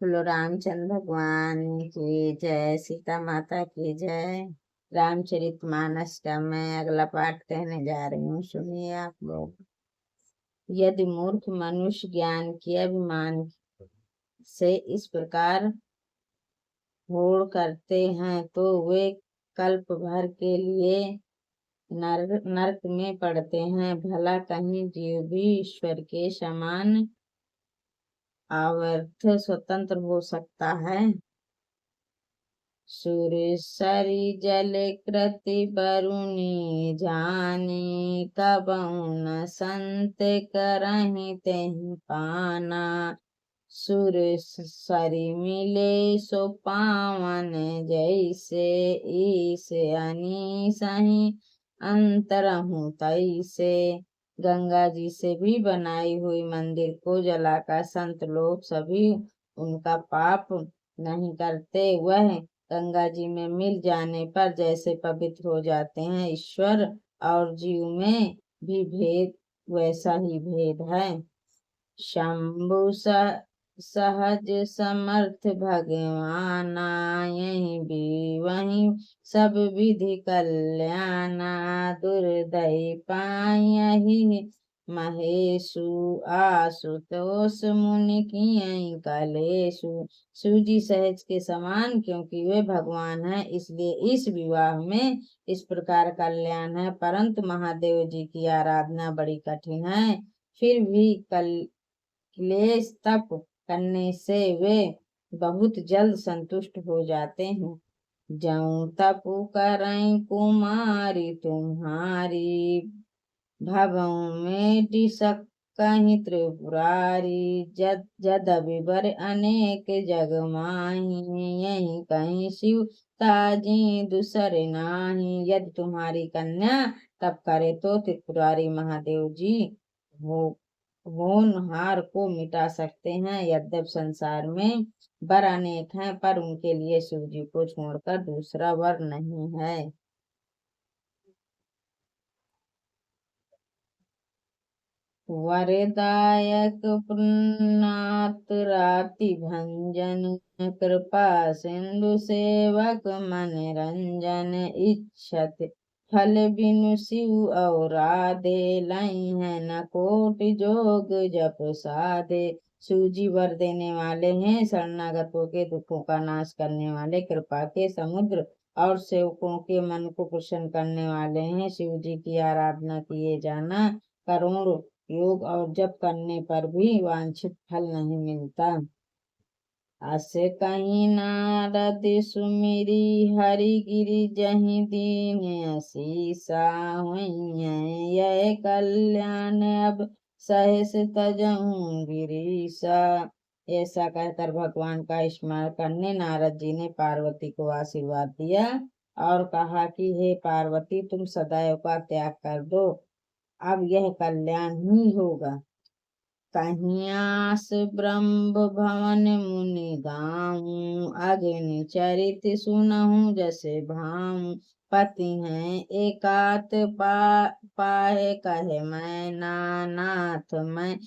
बोलो रामचंद्र भगवान की जय, सीता माता की जय। रामचरितमानस का मैं अगला पाठ कहने जा रही हूँ, सुनिए आप लोग। यदि मूर्ख मनुष्य ज्ञान के अभिमान से इस प्रकार होड़ करते हैं तो वे कल्प भर के लिए नरक में पड़ते हैं। भला कहीं जीव भी ईश्वर के समान आवर्त स्वतंत्र हो सकता है? सुर सरी जल कृति बरुनी जानी, कबहु न संत करहि तेहि पाना। सुर सरी मिले सो पावन, जैसे ईस अनीस ही अंतरहु तैसे। गंगा जी से भी बनाई हुई मंदिर को जलाकर संत लोग सभी उनका पाप नहीं करते। वह गंगा जी में मिल जाने पर जैसे पवित्र हो जाते हैं। ईश्वर और जीव में भी भेद वैसा ही भेद है। शंभु सहज समर्थ भगवाना, यही भी वही सब विधि कल्याणा। दुर्दय पायहि महेशु, आशुतोष मुनि कियहि कलेशु। सूजी सहज के समान, क्योंकि वे भगवान हैं, इसलिए इस विवाह में इस प्रकार कल्याण है। परंतु महादेव जी की आराधना बड़ी कठिन है। फिर भी क्लेश तप करने से वे बहुत जल्द संतुष्ट हो जाते हैं। जऊं तप करई कुमारी तुम्हारी, भवों में डिसक कहीं त्रिपुरारी। जद विवर अनेक जग माही, यही कहीं शिव ताजी दूसरे नाही। यदि तुम्हारी कन्या तप करे तो त्रिपुरारी महादेव जी हो होनहार को मिटा सकते हैं। यद्यप संसार में वर अनेक हैं, पर उनके लिए शिव जी को छोड़कर दूसरा वर नहीं है। वरदायक पुन्नात राति भंजन, कृपा सिंधु सेवक मन रंजन। इच्छत फल बिनु शिव औराधे, लई है न कोटि जोग जप साधे। सूजी वर देने वाले हैं, शरणागतों के दुखों का नाश करने वाले, कृपा के समुद्र और सेवकों के मन को प्रसन्न करने वाले हैं। शिव जी की आराधना किए जाना करोड़ योग और जप करने पर भी वांछित फल नहीं मिलता। अस कहीं नारद सुमिरी, हरि गिरि जहि दीन असीसा। हुई यह कल्याण अब सहस तजहूँ गिरीसा। ऐसा कहकर भगवान का स्मरण करने नारद जी ने पार्वती को आशीर्वाद दिया और कहा कि हे पार्वती, तुम सदैव का त्याग कर दो, अब यह कल्याण ही होगा। कहियास ब्रह्म भवन मुनि गाऊं, अग्नि चरित सुनहु जैसे भाऊं। पति हैं एकात पाए कहे मैं नाथ, मैं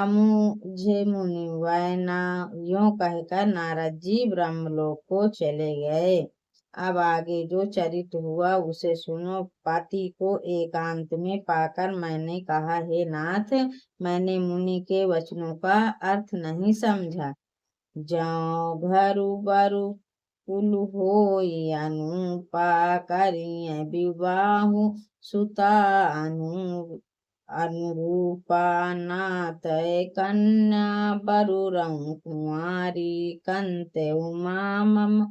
मुझे मुनि वैना। यूं कहकर नारद जी ब्रह्मलोक को चले गए। अब आगे जो चरित हुआ उसे सुनो। पति को एकांत में पाकर मैंने कहा, हे नाथ, मैंने मुनि के वचनों का अर्थ नहीं समझा। जाओ घरु बरु कुल होई अनुपा, करिय विवाहु सुता अनुरूपा। नाथ कन्या बरु रहूं कुंवारी, कंते उमा मम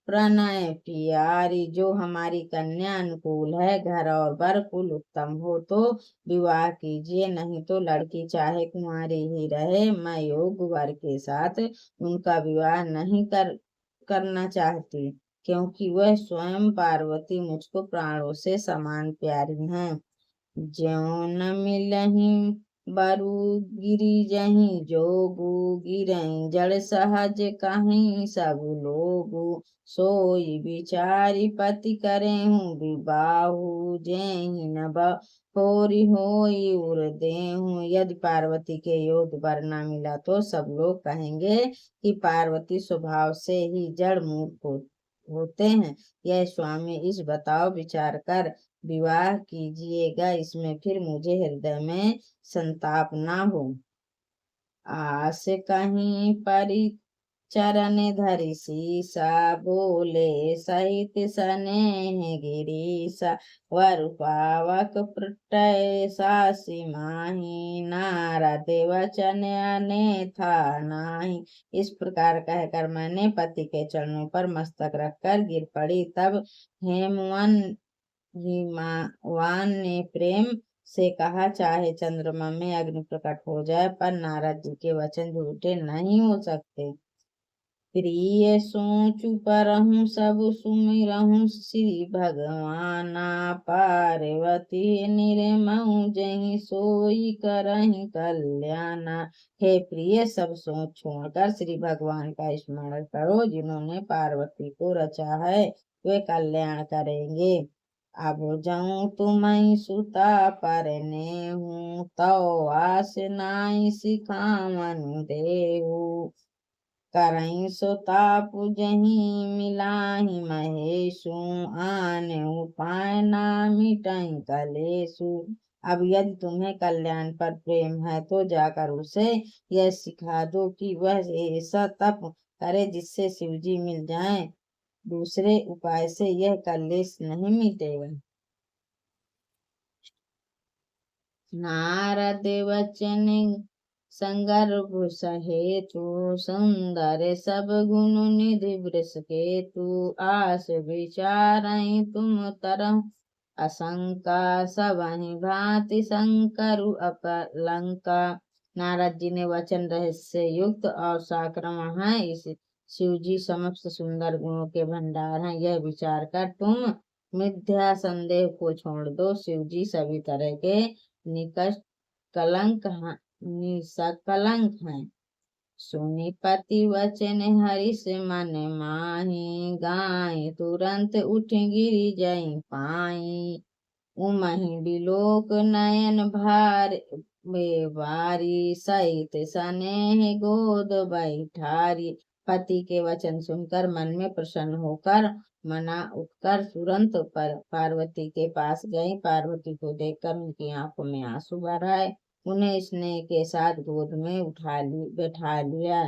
प्रणय प्यारी। जो हमारी कन्या अनुकूल है, घर और वर कुल उत्तम हो तो विवाह कीजिए, नहीं तो लड़की चाहे कुंवारी ही रहे। मैं योग्य वर के साथ उनका विवाह नहीं करना चाहती, क्योंकि वह स्वयं पार्वती मुझको प्राणों से समान प्यारी हैं। ज्यों न मिलहि बरु गिरि जहि जोगु, गिरहि जड़ सहज कहीं सब लोगु। सोई विचारी पति करेहूँ विबाहु, जेहि न होरी होई उर देहूं। यदि पार्वती के योग्य वर न मिला तो सब लोग कहेंगे कि पार्वती स्वभाव से ही जड़ मूर्ख होते हैं। यह स्वामी इस बताओ विचार कर विवाह कीजिएगा, इसमें फिर मुझे हृदय में संताप ना हो। आस कहीं परिचरण धरि सीसा, बोले सहित स्नेह गिरीसा। वर पावक प्रटय सासी माही, नारद वचन अन्यथा नाही। इस प्रकार कहकर मैंने पति के चरणों पर मस्तक रखकर गिर पड़ी। तब हेमवन हिमावान ने प्रेम से कहा, चाहे चंद्रमा में अग्नि प्रकट हो जाए पर नारद जी के वचन झूठे नहीं हो सकते। प्रिय सोचु परहु सब सुमिरहु श्री भगवाना, पार्वती निर्महु जहि सोई करहि कल्याणा। हे प्रिय, सब सोच छोड़कर श्री भगवान का स्मरण करो, जिन्होंने पार्वती को रचा है वे कल्याण करेंगे। अब जाऊं तुम्हें सुता परने हूँ, तो आस नाई सिखावन देहु। करई सुताप जही मिलाही महेशु, आने उपाय ना मिटई कलेसु। अब यदि तुम्हें कल्याण पर प्रेम है तो जाकर उसे यह सिखा दो कि वह ऐसा तप करे जिससे शिवजी मिल जाएं। दूसरे उपाय से यह कलेश नहीं मिटेगा। नारद वचन संगर्भ सहेतु, सुंदर सब गुण निधि वृष केतु। आस विचारई तुम तरह असंका, सबहि भांति शंकरु अपलंका। नारद जी ने वचन रहस्य युक्त और साक्रमण है, इस शिव जी समस्त सुंदर गुणों के भंडार हैं, यह विचार कर तुम मिथ्या संदेह को छोड़ दो। शिव जी सभी तरह के निकट कलंक निष्कलंक हैं। सुनि पति वचन हरि से मन माही, गाय तुरंत उठ गिरी जई पाई। उमहि बिलोक नयन भार बेवारी, सहित स्नेह गोद बैठारी। पति के वचन सुनकर मन में प्रसन्न होकर मना उठकर तुरंत पार्वती के पास गई। पार्वती को देखकर उनकी आंखों में आंसू भर आए। उन्हें स्नेह के साथ गोद में बैठा लिया।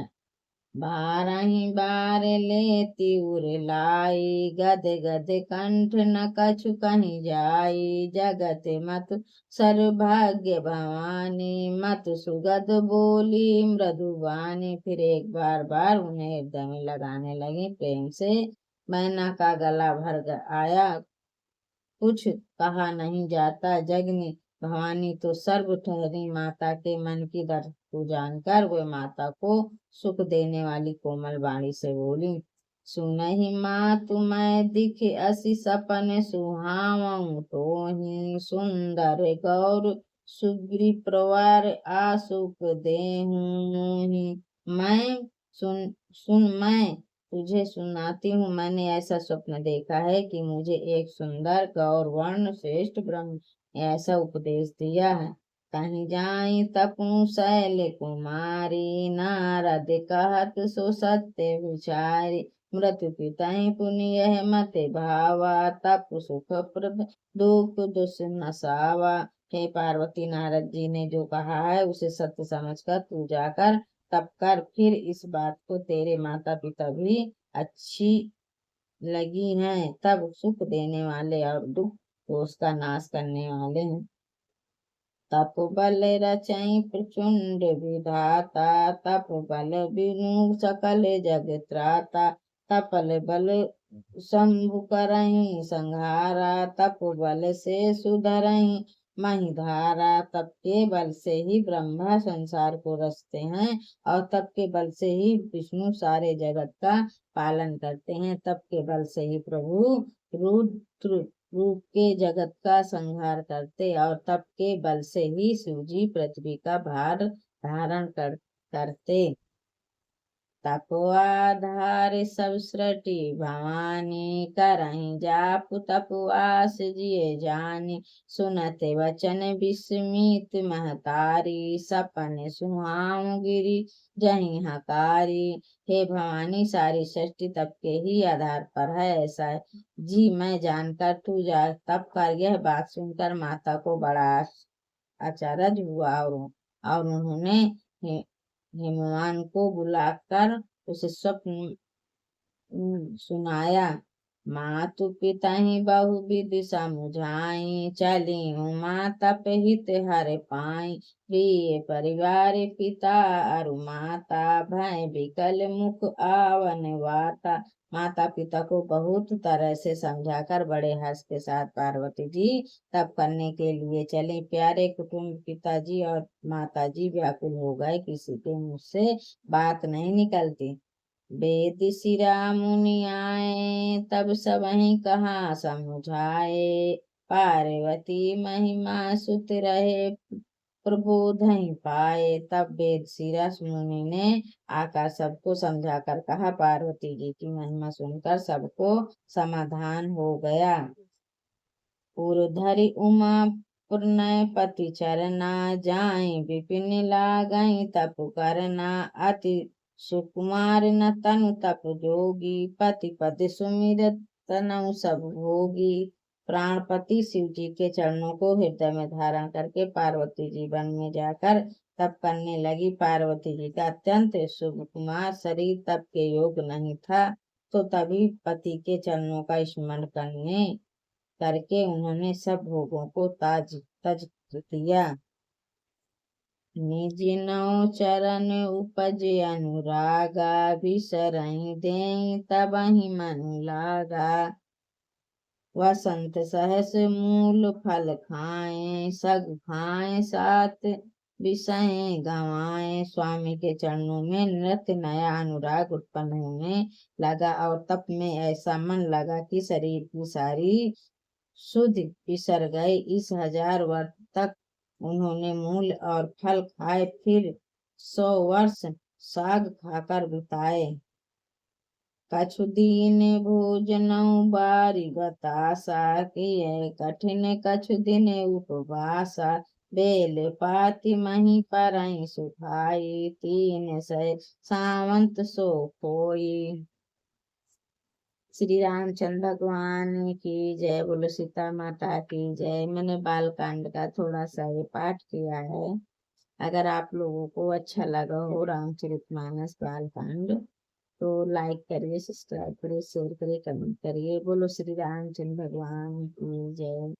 बारही बार लेती उर लाई, गद गद कंठ न कछु कहीं जाई। जगत मत सर्वभाग्य भवानी, मत सुगद बोली मृदुवानी। फिर एक बार उन्हें हृदय में लगाने लगी प्रेम से। मैना का गला भर आया, कुछ कहा नहीं जाता। जगनी भवानी तो सर्व ठहरी, माता के मन की दर्द को जानकर वे माता को सुख देने वाली कोमल वाणी से बोली। सुनहि मातु मैं दिख असी सपन सुहावऊं, तो ही सुंदर गौर सुग्री प्रवर आसुक देहूं। मैं सुन मैं तुझे सुनाती हूँ। मैंने ऐसा स्वप्न देखा है कि मुझे एक सुंदर गौर वर्ण श्रेष्ठ ब्रह्म ऐसा उपदेश दिया है। कहीं जाई तपु शैल कुमारी, नारद कहत सो सत्य विचारी। मृत्यु पितहि पुण्य मत भावा, तप सुख प्रद दुख दुष नसावा। हे पार्वती, नारद जी ने जो कहा है उसे सत्य समझकर तू जाकर तब कर। फिर इस बात को तेरे माता पिता भी अच्छी लगी हैं। तब सुख देने वाले और दुख दोष का नाश करने वाले हैं। तप बल रचई प्रचंड विधाता, तप बल बिनु सकल जग त्राता। तपल बल शंभु करही संहारा, तप बल से सुधरही महिधारा। तप के बल से ही ब्रह्मा संसार को रचते हैं और तप के बल से ही विष्णु सारे जगत का पालन करते हैं। तप के बल से ही प्रभु रुद्र रूप के जगत का संहार करते और तप के बल से ही शिवजी पृथ्वी का भार धारण करते। तपवाधार सब सृष्टि भवानी, करहि जाप तपवास जिय जानी। सुनते वचन विस्मित महतारी, सपन सुहाऊ गिरी जहीं हकारी। हे भवानी, सारी सृष्टि तप के ही आधार पर है, ऐसा है जी मैं जानकर तू जा तप कर। यह बात सुनकर माता को बड़ा अचरज हुआ, और उन्होंने हिमवान को बुलाकर उसे स्वप्न सुनाया। मातु पिता ही बहुविध समुझाई, चली उमा तप हित हर पाई। प्रिय परिवार पिता अरु माता, भय विकल मुख आवन वाता। माता पिता को बहुत तरह से समझाकर बड़े हर्ष के साथ पार्वती जी तप करने के लिए चले। प्यारे कुटुंब, पिताजी और माताजी व्याकुल हो गए, किसी के मुंह से बात नहीं निकलती। वेद शिरा मुनि आए, तब सबहि कहा समुझाए। पार्वती महिमा सुत रहे, प्रबोध ही पाए। तब वेद शिरा मुनि ने आकर सबको समझाकर कहा। पार्वती जी की महिमा सुनकर सबको समाधान हो गया। पुरधरि उमा पुरनय पति चरना, जाए विपिन लागई तप करना। अति सुकुमार न तनु तप जोगी, पति पद सुमिरत तनउ सब भोगी। प्राणपति शिव जी के चरणों को हृदय में धारण करके पार्वती जी वन में जाकर तप करने लगी। पार्वती जी का अत्यंत शुभ कुमार शरीर तप के योग नहीं था, तो तभी पति के चरणों का स्मरण करके उन्होंने सब भोगों को तज दिया। निज नौ चरण उपज अनुरागा, बिसरहि देई तबहि मन लागा। वसंत सहस मूल फल खाए, सग खाए सात विषय गवाए। स्वामी के चरणों में नृत्य नया अनुराग उत्पन्न होने लगा, और तप में ऐसा मन लगा कि शरीर की सारी सुध बिसर गए। इस 1000 वर्ष तक उन्होंने मूल और फल खाए, फिर 100 वर्ष साग खाकर बिताए। कछु दीन भोजनौ बारी बतासा, किए कठिन कछु दिन उपवासा। बेल पाति मही परई सुखाई, 300 सावंत सो कोई। श्री रामचंद्र भगवान की जय। बोलो सीता माता की जय। मैंने बाल कांड का थोड़ा सा ये पाठ किया है। अगर आप लोगों को अच्छा लगा हो रामचरितमानस बाल कांड, तो लाइक करिए, सब्सक्राइब करिए, शेयर करिए, कमेंट करिए। बोलो श्री रामचंद्र भगवान की जय।